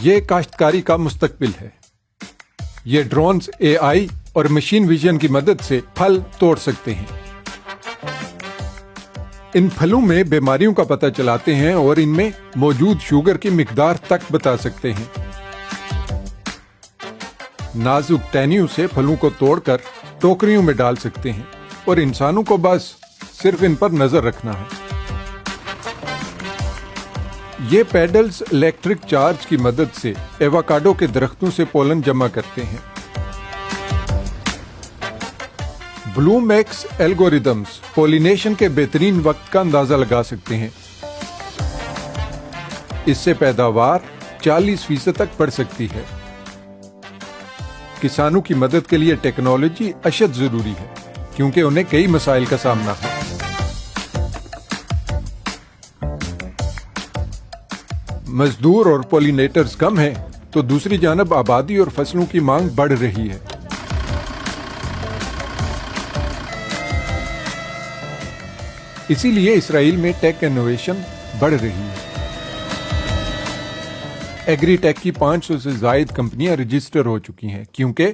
یہ کاشتکاری کا مستقبل ہے۔ یہ ڈرونز AI اور مشین ویژن کی مدد سے پھل توڑ سکتے ہیں۔ ان پھلوں میں بیماریوں کا پتہ چلاتے ہیں اور ان میں موجود شوگر کی مقدار تک بتا سکتے ہیں۔ نازک ٹہنیوں سے پھلوں کو توڑ کر ٹوکریوں میں ڈال سکتے ہیں اور انسانوں کو بس صرف ان پر نظر رکھنا ہے۔ یہ پیڈلز الیکٹرک چارج کی مدد سے ایووکاڈو کے درختوں سے پولن جمع کرتے ہیں۔ بلوم ایکس الگوریدمز پولینیشن کے بہترین وقت کا اندازہ لگا سکتے ہیں۔ اس سے پیداوار 40% تک بڑھ سکتی ہے۔ کسانوں کی مدد کے لیے ٹیکنالوجی اشد ضروری ہے کیونکہ انہیں کئی مسائل کا سامنا ہے۔ مزدور اور پولینیٹرز کم ہیں تو دوسری جانب آبادی اور فصلوں کی مانگ بڑھ رہی ہے۔ اسی لیے اسرائیل میں ٹیک انوویشن بڑھ رہی ہے۔ ایگری ٹیک کی 500 سے زائد کمپنیاں رجسٹر ہو چکی ہیں کیونکہ